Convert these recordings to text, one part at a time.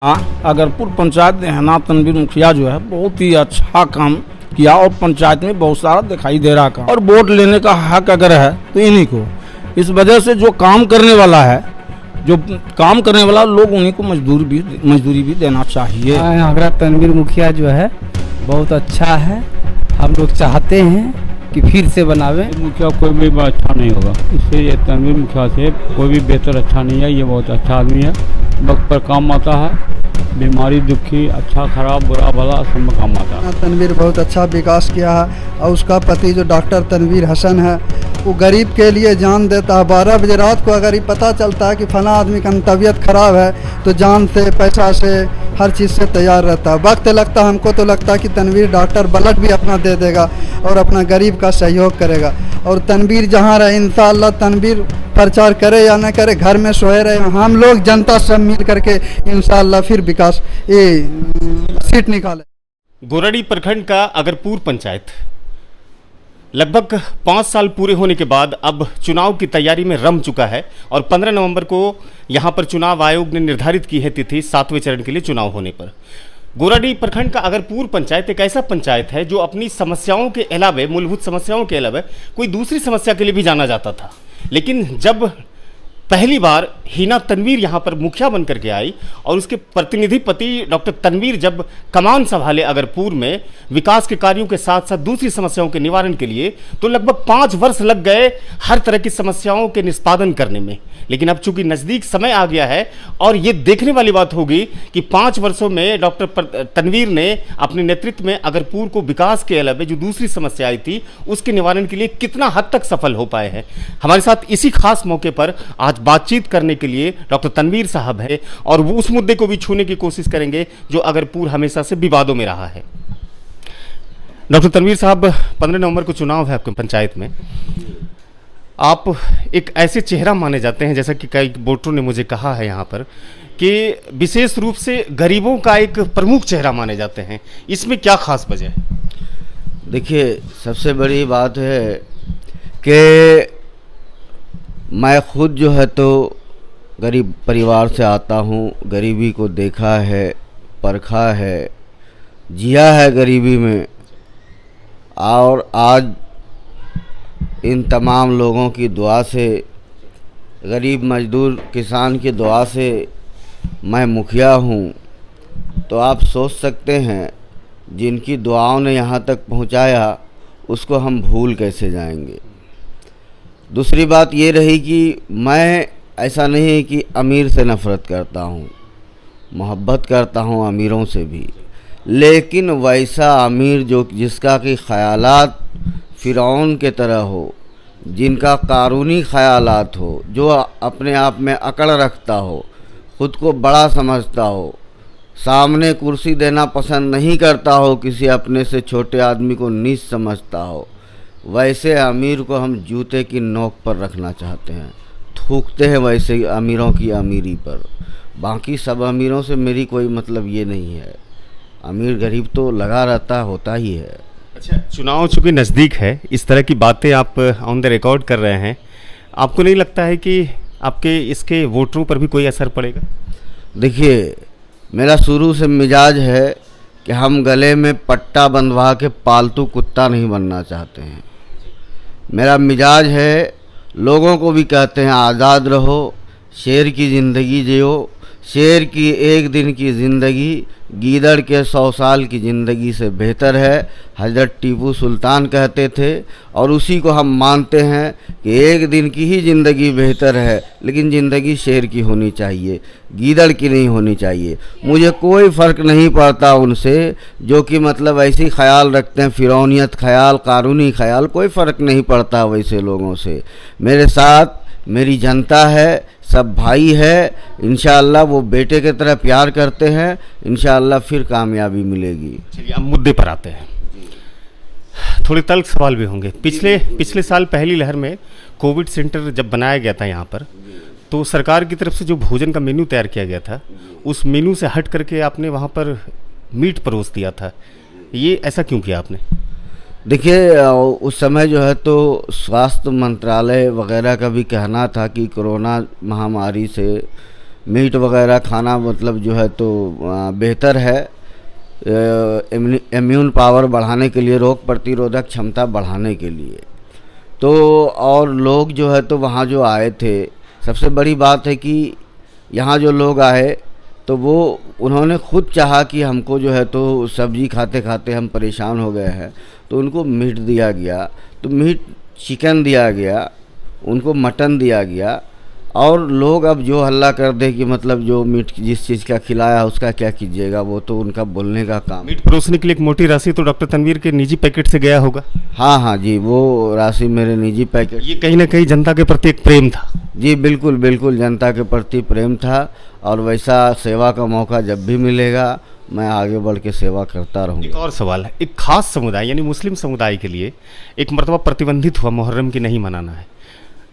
हाँ, अगरपुर पंचायत ने हना तनवीर मुखिया जो है बहुत ही अच्छा काम किया और पंचायत में बहुत सारा दिखाई दे रहा काम और वोट लेने का हक अगर है तो इन्हीं को। इस वजह से जो काम करने वाला है, जो काम करने वाला लोग उन्हीं को मजदूरी भी देना चाहिए। हमारा तनवीर मुखिया जो है बहुत अच्छा है, हम लोग चाहते हैं कि फिर से बनावे। मुखिया कोई भी अच्छा नहीं होगा, इससे ये तनवीर मुखिया से कोई भी बेहतर अच्छा नहीं है। ये बहुत अच्छा आदमी है, वक्त पर काम आता है, बीमारी दुखी अच्छा खराब बुरा भला सब में काम आता है। तनवीर बहुत अच्छा विकास किया है और उसका पति जो डॉक्टर तनवीर हसन है वो गरीब के लिए जान देता है। 12 बजे रात को अगर ये पता चलता है कि फला आदमी का तबीयत खराब है तो जान से पैसा से हर चीज़ से तैयार रहता है। वक्त लगता है, हमको तो लगता है कि तनवीर डॉक्टर ब्लड भी अपना दे देगा और अपना गरीब का सहयोग करेगा। और तनवीर जहाँ रहे इंशाअल्लाह तनवीर प्रचार करे या न करे, घर में सोए रहे, हम लोग जनता सब मिल करके इंशाअल्लाह फिर विकास ये सीट निकाले। गोराडी प्रखंड का अगरपुर पंचायत लगभग 5 साल पूरे होने के बाद अब चुनाव की तैयारी में रम चुका है और 15 नवंबर को यहां पर चुनाव आयोग ने निर्धारित की है तिथि 7वें चरण के लिए चुनाव होने पर। गोराडी प्रखंड का अगरपुर पंचायत एक ऐसा पंचायत है जो अपनी समस्याओं के अलावा, मूलभूत समस्याओं के अलावा कोई दूसरी समस्या के लिए भी जाना जाता था। लेकिन जब पहली बार हिना तनवीर यहाँ पर मुखिया बन करके आई और उसके प्रतिनिधि पति डॉक्टर तनवीर जब कमान संभाले अगरपुर में विकास के कार्यों के साथ साथ दूसरी समस्याओं के निवारण के लिए, तो लगभग 5 वर्ष लग गए हर तरह की समस्याओं के निष्पादन करने में। लेकिन अब चूंकि नज़दीक समय आ गया है और ये देखने वाली बात होगी कि 5 वर्षों में डॉक्टर तनवीर ने अपने नेतृत्व में अगरपुर को विकास के अलावा जो दूसरी समस्या आई थी उसके निवारण के लिए कितना हद तक सफल हो पाए हैं। हमारे साथ इसी खास मौके पर आज बातचीत करने के लिए डॉक्टर तनवीर साहब है और वो उस मुद्दे को भी छूने की कोशिश करेंगे जो अगरपुर हमेशा से विवादों में रहा है। डॉक्टर तनवीर साहब, 15 नवंबर को चुनाव है आपके पंचायत में। आप एक ऐसे चेहरा माने जाते हैं, जैसा कि कई वोटरों ने मुझे कहा है यहाँ पर, कि विशेष रूप से गरीबों का एक प्रमुख चेहरा माने जाते हैं। इसमें क्या खास वजह है? देखिए, सबसे बड़ी बात है कि मैं खुद जो है तो गरीब परिवार से आता हूँ, गरीबी को देखा है, परखा है, जिया है गरीबी में, और आज इन तमाम लोगों की दुआ से, गरीब मजदूर किसान की दुआ से मैं मुखिया हूँ। तो आप सोच सकते हैं जिनकी दुआओं ने यहाँ तक पहुँचाया उसको हम भूल कैसे जाएंगे। दूसरी बात ये रही कि मैं ऐसा नहीं है कि अमीर से नफ़रत करता हूँ, मोहब्बत करता हूँ अमीरों से भी, लेकिन वैसा अमीर जो जिसका कि ख़यालात फ़िरौन के तरह हो, जिनका कानूनी ख़यालात हो, जो अपने आप में अकड़ रखता हो, ख़ुद को बड़ा समझता हो, सामने कुर्सी देना पसंद नहीं करता हो, किसी अपने से छोटे आदमी को नीच समझता हो, वैसे अमीर को हम जूते की नोक पर रखना चाहते हैं, थूकते हैं वैसे ही अमीरों की अमीरी पर। बाकी सब अमीरों से मेरी कोई मतलब ये नहीं है, अमीर गरीब तो लगा रहता होता ही है। अच्छा, चुनाव चूँकि नज़दीक है, इस तरह की बातें आप ऑन द रिकॉर्ड कर रहे हैं, आपको नहीं लगता है कि आपके इसके वोटरों पर भी कोई असर पड़ेगा? देखिए, मेरा शुरू से मिजाज है कि हम गले में पट्टा बंधवा के पालतू कुत्ता नहीं बनना चाहते हैं। मेरा मिजाज है, लोगों को भी कहते हैं आज़ाद रहो, शेर की ज़िंदगी जियो, शेर की एक दिन की ज़िंदगी गीदड़ के 100 साल की ज़िंदगी से बेहतर है, हज़रत टीपू सुल्तान कहते थे, और उसी को हम मानते हैं कि एक दिन की ही ज़िंदगी बेहतर है, लेकिन ज़िंदगी शेर की होनी चाहिए, गीदड़ की नहीं होनी चाहिए। मुझे कोई फ़र्क नहीं पड़ता उनसे जो कि मतलब ऐसी ख्याल रखते हैं, फ़िरौनियत ख्याल, कानूनी ख्याल, कोई फ़र्क नहीं पड़ता वैसे लोगों से। मेरे साथ मेरी जनता है, सब भाई है, इंशाअल्लाह वो बेटे की तरह प्यार करते हैं, इंशाअल्लाह फिर कामयाबी मिलेगी। चलिए, अब मुद्दे पर आते हैं। थोड़े तल्ख सवाल भी होंगे। पिछले साल पहली लहर में कोविड सेंटर जब बनाया गया था यहाँ पर, तो सरकार की तरफ से जो भोजन का मेन्यू तैयार किया गया था, उस मेन्यू से हट करके आपने वहाँ पर मीट परोस दिया था। ये ऐसा क्यों किया आपने? देखिए, उस समय जो है तो स्वास्थ्य मंत्रालय वगैरह का भी कहना था कि कोरोना महामारी से मीट वगैरह खाना मतलब जो है तो बेहतर है, इम्यून पावर बढ़ाने के लिए, रोग प्रतिरोधक क्षमता बढ़ाने के लिए। तो और लोग जो है तो वहाँ जो आए थे, सबसे बड़ी बात है कि यहाँ जो लोग आए तो वो उन्होंने खुद चाहा कि हमको जो है तो सब्जी खाते खाते हम परेशान हो गए हैं, तो उनको मीट दिया गया, तो मीट चिकन दिया गया, उनको मटन दिया गया। और लोग अब जो हल्ला कर दे कि मतलब जो मीट जिस चीज़ का खिलाया उसका क्या कीजिएगा, वो तो उनका बोलने का काम। मीट परोसने के लिए एक मोटी राशि तो डॉक्टर तनवीर के निजी पैकेट से गया होगा। हाँ जी, वो राशि मेरे निजी पैकेट। ये कहीं ना कहीं जनता के प्रति एक प्रेम था। जी बिल्कुल बिल्कुल, जनता के प्रति प्रेम था, और वैसा सेवा का मौका जब भी मिलेगा मैं आगे बढ़ के सेवा करता रहूँगा। एक और सवाल है, एक खास समुदाय यानी मुस्लिम समुदाय के लिए एक मरतबा प्रतिबंधित हुआ मुहर्रम की नहीं मनाना है,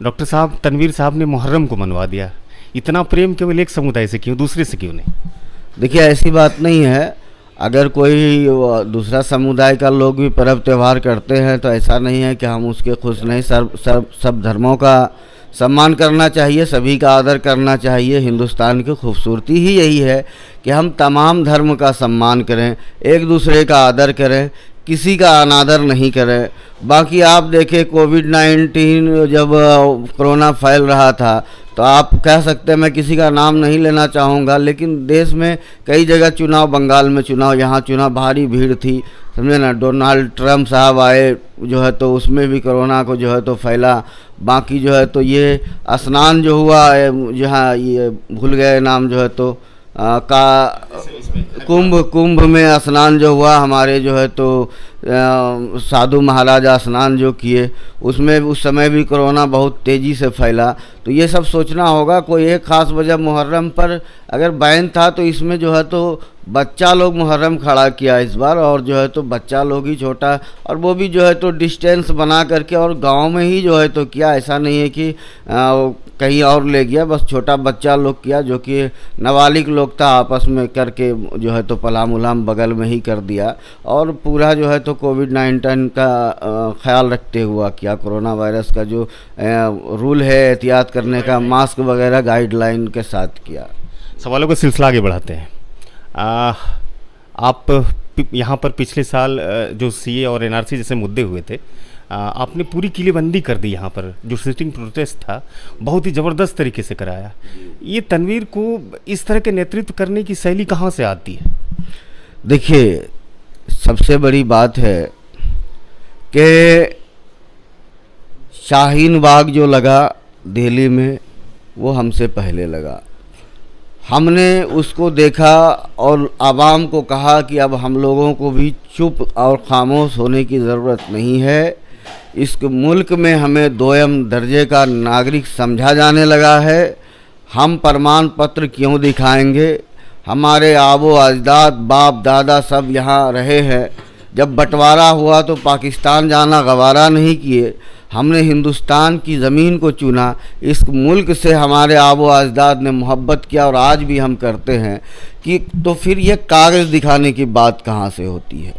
डॉक्टर साहब तनवीर साहब ने मुहर्रम को मनवा दिया। इतना प्रेम केवल एक समुदाय से क्यों, दूसरे से क्यों नहीं? देखिए ऐसी बात नहीं है, अगर कोई दूसरा समुदाय का लोग भी पर्व त्यौहार करते हैं तो ऐसा नहीं है कि हम उसके खुश नहीं। सब धर्मों का सम्मान करना चाहिए, सभी का आदर करना चाहिए। हिंदुस्तान की खूबसूरती ही यही है कि हम तमाम धर्म का सम्मान करें, एक दूसरे का आदर करें, किसी का अनादर नहीं करें। बाकी आप देखें कोविड-19 जब कोरोना फैल रहा था तो आप कह सकते हैं, मैं किसी का नाम नहीं लेना चाहूँगा, लेकिन देश में कई जगह चुनाव, बंगाल में चुनाव, यहाँ चुनाव, भारी भीड़ थी, समझे ना। डोनाल्ड ट्रंप साहब आए जो है तो उसमें भी कोरोना को जो है तो फैला। बाकी जो है तो ये स्नान जो हुआ जहाँ, ये भूल गए नाम जो है तो कुंभ में स्नान जो हुआ हमारे जो है तो साधु महाराज स्नान जो किए, उसमें उस समय भी कोरोना बहुत तेज़ी से फैला। तो ये सब सोचना होगा। कोई एक ख़ास वजह मुहर्रम पर अगर बैन था तो इसमें जो है तो बच्चा लोग मुहर्रम खड़ा किया इस बार, और जो है तो बच्चा लोग ही छोटा, और वो भी जो है तो डिस्टेंस बना करके और गांव में ही जो है तो किया। ऐसा नहीं है कि कहीं और ले गया, बस छोटा बच्चा लोग किया, जो कि नाबालिग लोग था, आपस में करके जो है तो पलाम उलाम बगल में ही कर दिया। और पूरा जो है तो कोविड-19 का ख्याल रखते हुआ किया, कोरोना वायरस का जो रूल है एहतियात करने का, मास्क वगैरह गाइडलाइन के साथ किया। सवालों का सिलसिला आगे बढ़ाते हैं। आप यहाँ पर पिछले साल जो सीए और एनआरसी जैसे मुद्दे हुए थे, आपने पूरी किलेबंदी कर दी। यहाँ पर जो सिटिंग प्रोटेस्ट था बहुत ही ज़बरदस्त तरीके से कराया। ये तनवीर को इस तरह के नेतृत्व करने की शैली कहाँ से आती है? देखिए सबसे बड़ी बात है कि शाहीन बाग जो लगा दिल्ली में, वो हमसे पहले लगा। हमने उसको देखा और आवाम को कहा कि अब हम लोगों को भी चुप और खामोश होने की ज़रूरत नहीं है। इस मुल्क में हमें दोयम दर्जे का नागरिक समझा जाने लगा है। हम प्रमाण पत्र क्यों दिखाएंगे? हमारे आबो अजदाद, बाप दादा सब यहाँ रहे हैं। जब बंटवारा हुआ तो पाकिस्तान जाना गवारा नहीं किए, हमने हिंदुस्तान की ज़मीन को चुना। इस मुल्क से हमारे आबो अजदाद ने मोहब्बत किया और आज भी हम करते हैं कि तो फिर ये कागज़ दिखाने की बात कहाँ से होती है?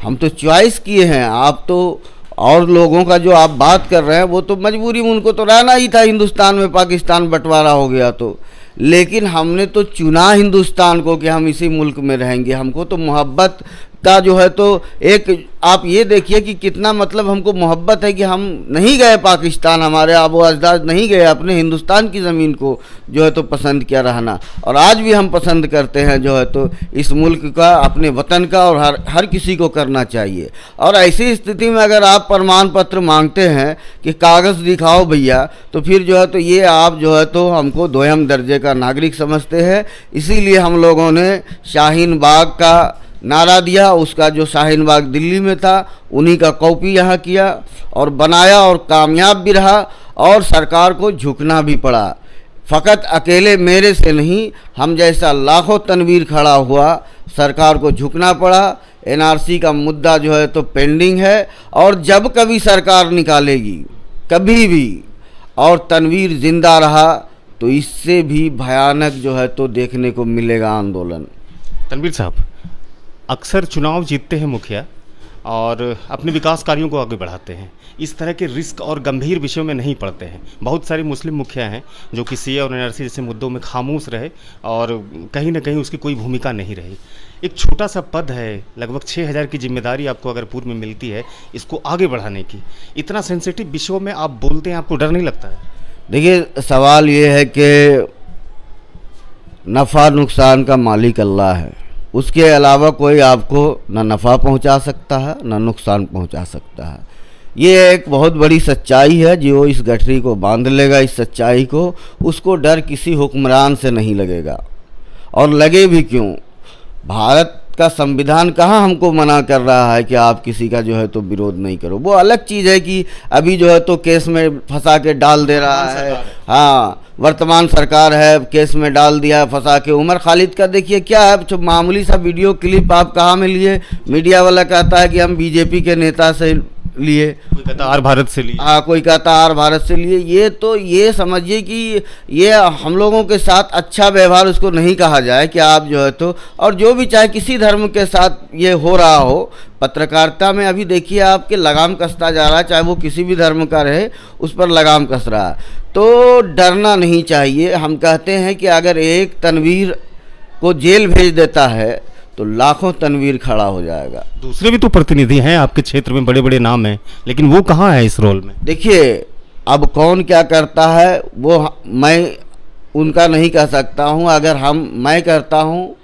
हम तो चॉइस किए हैं। आप तो और लोगों का जो आप बात कर रहे हैं वो तो मजबूरी में उनको तो रहना ही था हिंदुस्तान में, पाकिस्तान बंटवारा हो गया तो। लेकिन हमने तो चुना हिंदुस्तान को कि हम इसी मुल्क में रहेंगे। हमको तो मोहब्बत का जो है तो एक आप ये देखिए कि कितना मतलब हमको मोहब्बत है कि हम नहीं गए पाकिस्तान, हमारे आबो अजदाद नहीं गए, अपने हिंदुस्तान की ज़मीन को जो है तो पसंद किया रहना। और आज भी हम पसंद करते हैं जो है तो इस मुल्क का, अपने वतन का, और हर किसी को करना चाहिए। और ऐसी स्थिति में अगर आप प्रमाण पत्र मांगते हैं कि कागज़ दिखाओ भैया, तो फिर जो है तो ये आप जो है तो हमको दोयम दर्जे का नागरिक समझते हैं। इसीलिए हम लोगों ने शाहीन बाग का नारा दिया। उसका जो शाहीन बाग दिल्ली में था उन्हीं का कॉपी यहाँ किया और बनाया, और कामयाब भी रहा। और सरकार को झुकना भी पड़ा, फ़कत अकेले मेरे से नहीं, हम जैसा लाखों तनवीर खड़ा हुआ, सरकार को झुकना पड़ा। एनआरसी का मुद्दा जो है तो पेंडिंग है, और जब कभी सरकार निकालेगी, कभी भी, और तनवीर जिंदा रहा तो इससे भी भयानक जो है तो देखने को मिलेगा आंदोलन। तनवीर साहब, अक्सर चुनाव जीतते हैं मुखिया, और अपने विकास कार्यों को आगे बढ़ाते हैं। इस तरह के रिस्क और गंभीर विषयों में नहीं पड़ते हैं। बहुत सारे मुस्लिम मुखिया हैं जो कि सीए और एनआरसी जैसे मुद्दों में खामोश रहे और कहीं ना कहीं उसकी कोई भूमिका नहीं रही। एक छोटा सा पद है, लगभग 6000 की जिम्मेदारी आपको अगर पूर्व में मिलती है इसको आगे बढ़ाने की, इतना सेंसिटिव विषयों में आप बोलते हैं, आपको डर नहीं लगता है? देखिए, सवाल ये है कि नफ़ा नुकसान का मालिक अल्लाह है, उसके अलावा कोई आपको ना नफ़ा पहुंचा सकता है ना नुकसान पहुंचा सकता है। ये एक बहुत बड़ी सच्चाई है। जो इस गठरी को बांध लेगा, इस सच्चाई को, उसको डर किसी हुक्मरान से नहीं लगेगा। और लगे भी क्यों, भारत का संविधान कहाँ हमको मना कर रहा है कि आप किसी का जो है तो विरोध नहीं करो। वो अलग चीज़ है कि अभी जो है तो केस में फंसा के डाल दे रहा है। हाँ, वर्तमान सरकार है, केस में डाल दिया फंसा के। उमर खालिद का देखिए क्या है, जो मामूली सा वीडियो क्लिप आप कहाँ में लिए, मीडिया वाला कहता है कि हम बीजेपी के नेता से लिए, कोई कहता आर भारत से लिए, हाँ कोई कहता आर भारत से लिए। ये तो ये समझिए कि ये हम लोगों के साथ अच्छा व्यवहार उसको नहीं कहा जाए कि आप जो है तो, और जो भी चाहे किसी धर्म के साथ ये हो रहा हो, पत्रकारिता में अभी देखिए आपके लगाम कसता जा रहा है, चाहे वो किसी भी धर्म का रहे उस पर लगाम कस रहा है। तो डरना नहीं चाहिए। हम कहते हैं कि अगर एक तनवीर को जेल भेज देता है तो लाखों तनवीर खड़ा हो जाएगा। दूसरे भी तो प्रतिनिधि हैं आपके क्षेत्र में, बड़े बड़े नाम हैं, लेकिन वो कहाँ है इस रोल में? देखिए, अब कौन क्या करता है वो मैं उनका नहीं कह सकता हूँ। अगर मैं करता हूँ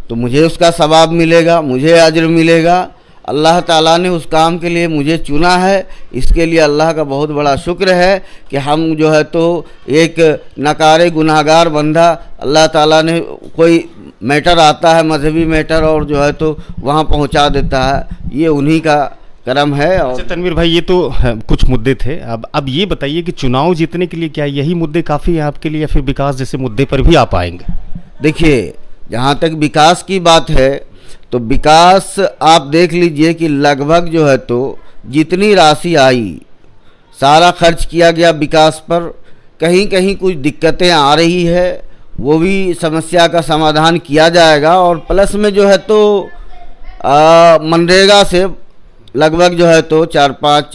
तो मुझे उसका सवाब मिलेगा, मुझे अज्र मिलेगा। अल्लाह ताला ने उस काम के लिए मुझे चुना है, इसके लिए अल्लाह का बहुत बड़ा शुक्र है कि हम जो है तो एक नकारे गुनाहगार बंदा, अल्लाह ताला ने कोई मैटर आता है, मजहबी मैटर, और जो है तो वहाँ पहुँचा देता है। ये उन्हीं का करम है। और अच्छा तनवीर भाई, ये तो कुछ मुद्दे थे। अब ये बताइए कि चुनाव जीतने के लिए क्या यही मुद्दे काफ़ी हैं आपके लिए, या फिर विकास जैसे मुद्दे पर भी आप आएंगे? देखिए, जहाँ तक विकास की बात है तो विकास आप देख लीजिए कि लगभग जो है तो जितनी राशि आई सारा खर्च किया गया विकास पर। कहीं कहीं कुछ दिक्कतें आ रही है, वो भी समस्या का समाधान किया जाएगा। और प्लस में जो है तो मनरेगा से लगभग जो है तो 4-5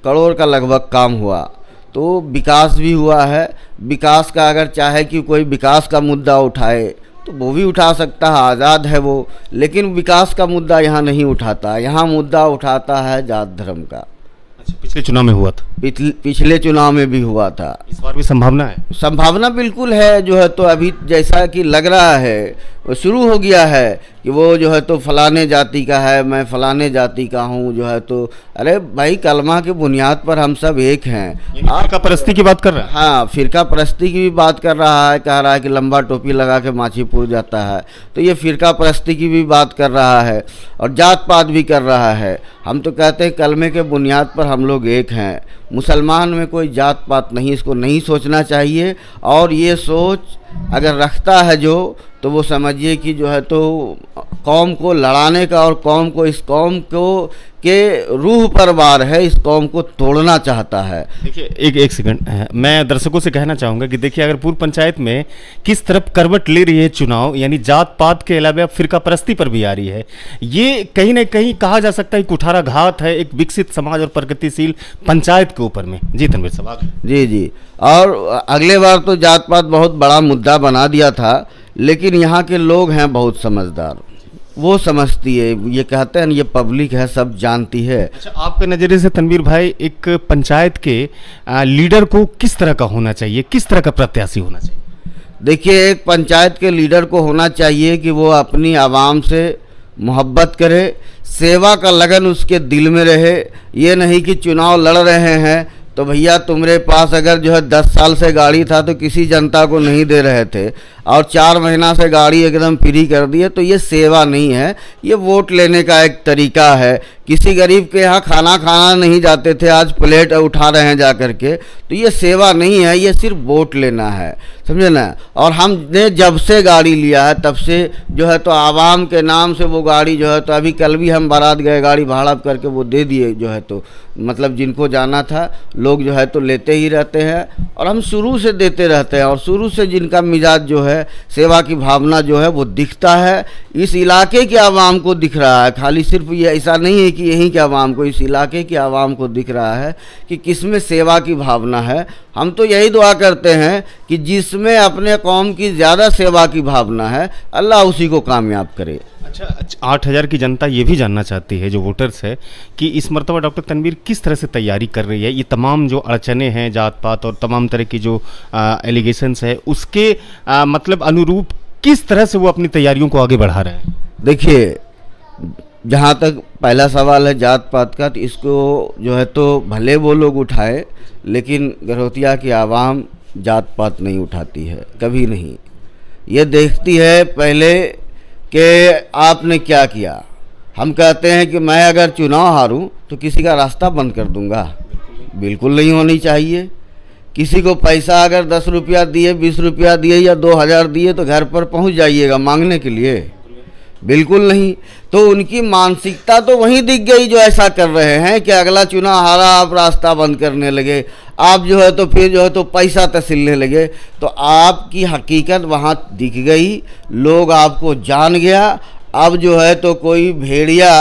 करोड़ का लगभग काम हुआ, तो विकास भी हुआ है। विकास का अगर चाहे कि कोई विकास का मुद्दा उठाए तो वो भी उठा सकता है, आज़ाद है वो, लेकिन विकास का मुद्दा यहाँ नहीं उठाता। यहाँ मुद्दा उठाता है जात धर्म का। अच्छा, पिछले चुनाव में हुआ था? पिछले चुनाव में भी हुआ था। इस बार भी संभावना है? संभावना बिल्कुल है। जो है तो अभी जैसा कि लग रहा है वो शुरू हो गया है कि वो जो है तो फलाने जाति का है, मैं फलाने जाति का हूँ, जो है तो अरे भाई, कलमा के बुनियाद पर हम सब एक हैं। फिरका परस्ती की बात कर रहा है? हाँ, फिरका परस्ती की भी बात कर रहा है, कह रहा है कि लंबा टोपी लगा के माछीपुर जाता है, तो ये फिरका परस्ती की भी बात कर रहा है और जात पात भी कर रहा है। हम तो कहते हैं कलमे के बुनियाद पर हम लोग एक हैं। मुसलमान में कोई जात पात नहीं, इसको नहीं सोचना चाहिए। और ये सोच अगर रखता है जो, तो वो समझिए कि जो है तो कौम को लड़ाने का और कौम को, इस कौम को के रूह पर वार है, इस कौम को तोड़ना चाहता है। देखिए एक सेकंड, मैं दर्शकों से कहना चाहूँगा कि देखिए अगर पूर्व पंचायत में किस तरफ करवट ले रही है चुनाव, यानी जात पात के अलावा फिरका परस्ती पर भी आ रही है, ये कहीं ना कहीं कहा जा सकता है कुठाराघात है एक विकसित समाज और प्रगतिशील पंचायत के ऊपर में। जी तनवीर साहब। जी, और अगले बार तो जात पात बहुत बड़ा मुद्दा बना दिया था, लेकिन यहाँ के लोग हैं बहुत समझदार, वो समझती है, ये कहते हैं ये पब्लिक है, सब जानती है। अच्छा, आपके नज़रिए से तनवीर भाई एक पंचायत के लीडर को किस तरह का होना चाहिए, किस तरह का प्रत्याशी होना चाहिए? देखिए, एक पंचायत के लीडर को होना चाहिए कि वो अपनी आवाम से मोहब्बत करे, सेवा का लगन उसके दिल में रहे। ये नहीं कि चुनाव लड़ रहे हैं तो भैया तुम्हारे पास अगर जो है 10 साल से गाड़ी था तो किसी जनता को नहीं दे रहे थे और 4 महीना से गाड़ी एकदम फ्री कर दी है, तो ये सेवा नहीं है, ये वोट लेने का एक तरीका है। किसी गरीब के यहाँ खाना नहीं जाते थे, आज प्लेट उठा रहे हैं जा कर के, तो ये सेवा नहीं है, ये सिर्फ वोट लेना है, समझे ना। और हमने जब से गाड़ी लिया है तब से जो है तो आवाम के नाम से वो गाड़ी जो है तो, अभी कल भी हम बारात गए, गाड़ी भाड़ा करके वो दे दिए, जो है तो मतलब जिनको जाना था लोग जो है तो लेते ही रहते हैं और हम शुरू से देते रहते हैं। और शुरू से जिनका मिजाज जो है, सेवा की भावना जो है वो दिखता है, इस इलाके के आवाम को दिख रहा है। खाली सिर्फ ये ऐसा नहीं है कि यहीं के आवाम को, इस इलाके की आवाम को दिख रहा है कि किसमें सेवा की भावना है। हम तो यही दुआ करते हैं कि जिसमें अपने कौम की ज़्यादा सेवा की भावना है, अल्लाह उसी को कामयाब करे। अच्छा, 8,000 की जनता ये भी जानना चाहती है, जो वोटर्स है, कि इस मरतबा डॉक्टर तनवीर किस तरह से तैयारी कर रही है। ये तमाम जो अड़चने हैं, जात पात और तमाम तरह की जो एलिगेशंस है, उसके मतलब अनुरूप किस तरह से वो अपनी तैयारियों को आगे बढ़ा रहे हैं। देखिए, जहाँ तक पहला सवाल है जात पात का, तो इसको जो है तो भले वो लोग उठाए, लेकिन गरौतिया की आवाम जात पात नहीं उठाती है, कभी नहीं। ये देखती है पहले कि आपने क्या किया। हम कहते हैं कि मैं अगर चुनाव हारूं तो किसी का रास्ता बंद कर दूंगा, बिल्कुल नहीं होनी चाहिए। किसी को पैसा अगर 10 रुपया दिए, 20 रुपया दिए या 2,000 दिए तो घर पर पहुंच जाइएगा मांगने के लिए, बिल्कुल नहीं। तो उनकी मानसिकता तो वहीं दिख गई जो ऐसा कर रहे हैं कि अगला चुनाव हारा आप रास्ता बंद करने लगे, आप जो है तो फिर जो है तो पैसा तहसीलने लगे। तो आपकी हकीकत वहाँ दिख गई, लोग आपको जान गया। अब जो है तो कोई भेड़िया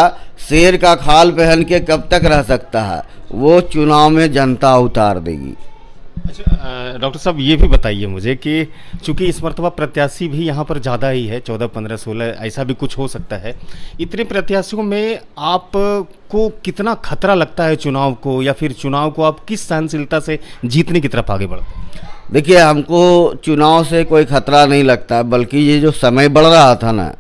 शेर का खाल पहन के कब तक रह सकता है, वो चुनाव में जनता उतार देगी। अच्छा, डॉक्टर साहब ये भी बताइए मुझे कि चूंकि इस मरतबा प्रत्याशी भी यहाँ पर ज़्यादा ही है, 14, 15, 16 ऐसा भी कुछ हो सकता है। इतने प्रत्याशियों में आपको कितना खतरा लगता है चुनाव को, या फिर चुनाव को आप किस सहनशीलता से जीतने की तरफ आगे बढ़ते हैं? देखिए, हमको चुनाव से कोई खतरा नहीं लगता, बल्कि ये जो समय बढ़ रहा था ना,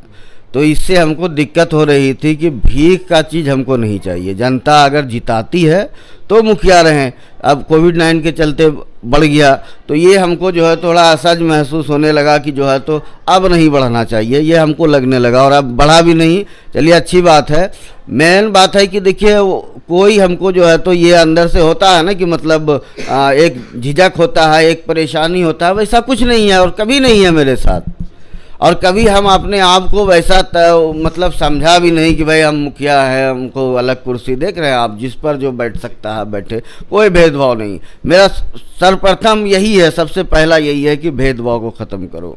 तो इससे हमको दिक्कत हो रही थी कि भीख का चीज़ हमको नहीं चाहिए। जनता अगर जिताती है तो मुखिया रहें, अब कोविड-19 के चलते बढ़ गया, तो ये हमको जो है थोड़ा असहज महसूस होने लगा कि जो है तो अब नहीं बढ़ना चाहिए, ये हमको लगने लगा, और अब बढ़ा भी नहीं। चलिए, अच्छी बात है। मेन बात है कि देखिए, कोई हमको जो है तो ये अंदर से होता है ना कि मतलब एक झिझक होता है, एक परेशानी होता है, वैसा कुछ नहीं है और कभी नहीं है मेरे साथ। और कभी हम अपने आप को वैसा मतलब समझा भी नहीं कि भाई हम मुखिया हैं, हमको अलग कुर्सी देख रहे हैं, आप जिस पर जो बैठ सकता है बैठे, कोई भेदभाव नहीं। मेरा सर्वप्रथम यही है, सबसे पहला यही है कि भेदभाव को ख़त्म करो,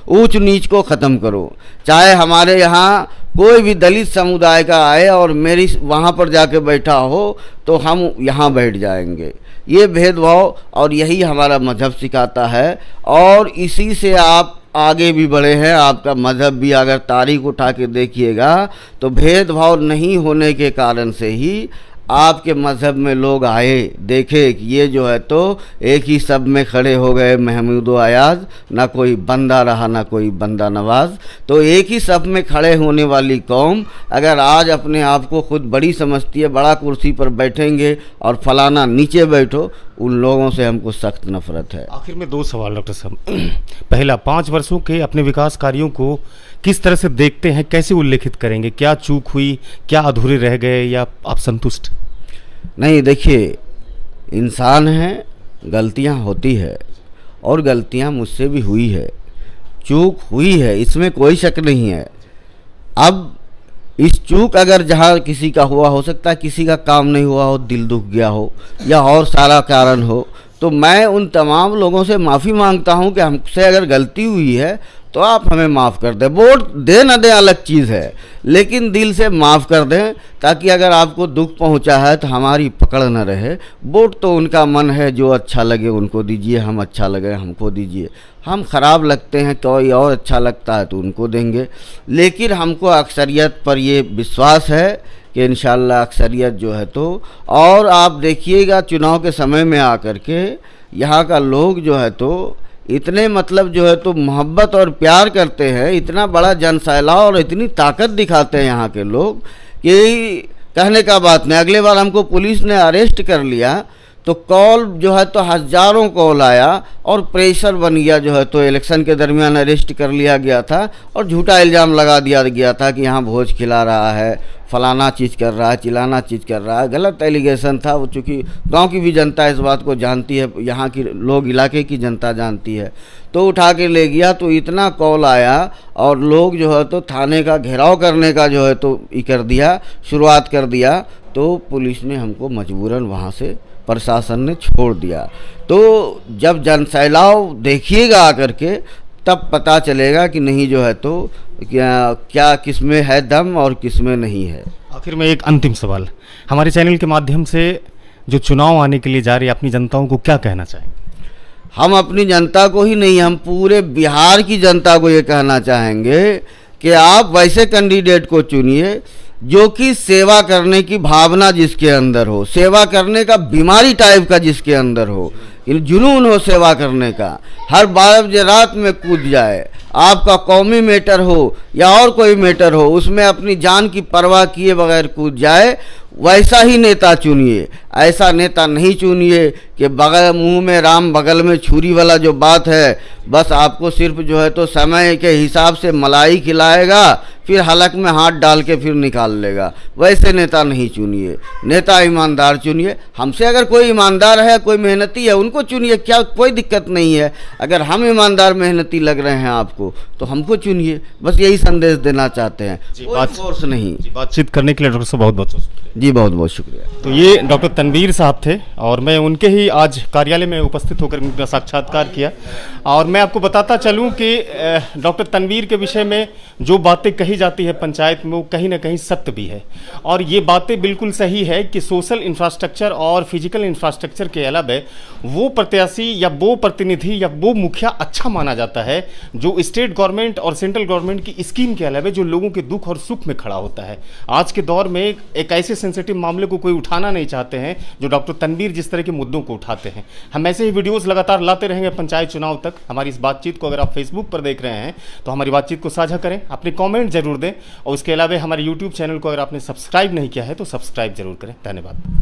ऊंच नीच को ख़त्म करो। चाहे हमारे यहाँ कोई भी दलित समुदाय का आए और मेरी वहाँ पर जाके बैठा हो तो हम यहाँ बैठ जाएंगे। ये भेदभाव और यही हमारा मजहब सिखाता है, और इसी से आप आगे भी बढ़े हैं। आपका मजहब भी अगर तारीख उठा के देखिएगा तो भेदभाव नहीं होने के कारण से ही आपके मजहब में लोग आए, देखे कि ये जो है तो एक ही सब में खड़े हो गए महमूद अयाज, ना कोई बंदा रहा ना कोई बंदा नवाज। तो एक ही सब में खड़े होने वाली कौम अगर आज अपने आप को खुद बड़ी समझती है, बड़ा कुर्सी पर बैठेंगे और फलाना नीचे बैठो, उन लोगों से हमको सख्त नफरत है। आखिर में 2 सवाल डॉक्टर साहब। पहला, 5 वर्षों के अपने विकास कार्यों को किस तरह से देखते हैं, कैसे उल्लेखित करेंगे? क्या चूक हुई, क्या अधूरे रह गए, या आप संतुष्ट? नहीं, देखिए, इंसान हैं, गलतियां होती है और गलतियां मुझसे भी हुई है, चूक हुई है, इसमें कोई शक नहीं है। अब इस चूक अगर जहाँ किसी का हुआ, हो सकता है किसी का काम नहीं हुआ हो, दिल दुख गया हो या और सारा कारण हो, तो मैं उन तमाम लोगों से माफ़ी मांगता हूं कि हमसे अगर गलती हुई है तो आप हमें माफ़ कर दें। वोट दे न दें अलग चीज़ है, लेकिन दिल से माफ़ कर दें, ताकि अगर आपको दुख पहुंचा है तो हमारी पकड़ न रहे। वोट तो उनका मन है, जो अच्छा लगे उनको दीजिए, हम अच्छा लगे हमको दीजिए, हम ख़राब लगते हैं कोई और अच्छा लगता है तो उनको देंगे। लेकिन हमको अक्सरियत पर ये विश्वास है कि इंशाअल्लाह अक्सरियत जो है तो, और आप देखिएगा चुनाव के समय में आकर के यहाँ का लोग जो है तो इतने मतलब जो है तो मोहब्बत और प्यार करते हैं, इतना बड़ा जनसैलाब और इतनी ताकत दिखाते हैं यहाँ के लोग कि कहने का बात नहीं। अगले बार हमको पुलिस ने अरेस्ट कर लिया तो कॉल जो है तो हज़ारों कॉल आया और प्रेशर बन गया, जो है तो इलेक्शन के दरमियान अरेस्ट कर लिया गया था और झूठा इल्ज़ाम लगा दिया गया था कि यहाँ भोज खिला रहा है, फलाना चीज़ कर रहा है, चिलाना चीज़ कर रहा है। गलत एलिगेशन था वो, चूँकि गांव की भी जनता इस बात को जानती है, यहाँ की लोग इलाके की जनता जानती है, तो उठा के ले गया। तो इतना कॉल आया और लोग जो है तो थाने का घेराव करने का जो है तो ये कर दिया, शुरुआत कर दिया। तो पुलिस ने हमको मजबूरन वहाँ से, प्रशासन ने छोड़ दिया। तो जब जनसैलाब देखिएगा आकर के, तब पता चलेगा कि नहीं जो है तो क्या किस में है दम और किस में नहीं है। आखिर में एक अंतिम सवाल, हमारे चैनल के माध्यम से जो चुनाव आने के लिए जा रही है अपनी जनताओं को क्या कहना चाहेंगे? हम अपनी जनता को ही नहीं, हम पूरे बिहार की जनता को ये कहना चाहेंगे कि आप वैसे कैंडिडेट को चुनिए जो कि सेवा करने की भावना जिसके अंदर हो, सेवा करने का बीमारी टाइप का जिसके अंदर हो, जुनून हो सेवा करने का, हर 12 बजे रात में कूद जाए, आपका कौमी मैटर हो या और कोई मैटर हो उसमें अपनी जान की परवाह किए बगैर कूद जाए, वैसा ही नेता चुनिए। ऐसा नेता नहीं चुनिए कि बगल मुंह में राम बगल में छुरी वाला जो बात है, बस आपको सिर्फ जो है तो समय के हिसाब से मलाई खिलाएगा, फिर हलक में हाथ डाल के फिर निकाल लेगा। वैसे नेता नहीं चुनिए, नेता ईमानदार चुनिए। हमसे अगर कोई ईमानदार है, कोई मेहनती है, उनको चुनिए, क्या कोई दिक्कत नहीं है। अगर हम ईमानदार मेहनती लग रहे हैं आपको तो हमको चुनिए, बस यही संदेश देना चाहते हैं, कोई फोर्स नहीं। बातचीत करने के लिए डॉक्टर साहब बहुत बहुत शुक्रिया। जी बहुत बहुत शुक्रिया। तो ये डॉक्टर तनवीर साहब थे और मैं उनके ही आज कार्यालय में उपस्थित होकर उनका साक्षात्कार किया। और मैं आपको बताता चलूं कि डॉक्टर तनवीर के विषय में जो बातें कही जाती है पंचायत में वो कहीं ना कहीं सत्य भी है। और ये बातें बिल्कुल सही है कि सोशल इंफ्रास्ट्रक्चर और फिजिकल इंफ्रास्ट्रक्चर के अलावा वो प्रत्याशी या वो प्रतिनिधि या वो मुखिया अच्छा माना जाता है जो स्टेट गवर्नमेंट और सेंट्रल गवर्नमेंट की स्कीम के अलावा जो लोगों के दुख और सुख में खड़ा होता है। आज के दौर में एक ऐसे सेंसिटिव मामले को कोई उठाना नहीं चाहते हैं जो डॉक्टर तनवीर जिस तरह के मुद्दों को उठाते हैं। हम ऐसे ही वीडियोस लगातार लाते रहेंगे पंचायत चुनाव तक। हमारी इस बातचीत को अगर आप फेसबुक पर देख रहे हैं तो हमारी बातचीत को साझा करें, अपने कमेंट जरूर दें और उसके अलावा हमारे यूट्यूब चैनल को अगर आपने सब्सक्राइब नहीं किया है तो सब्सक्राइब जरूर करें। धन्यवाद।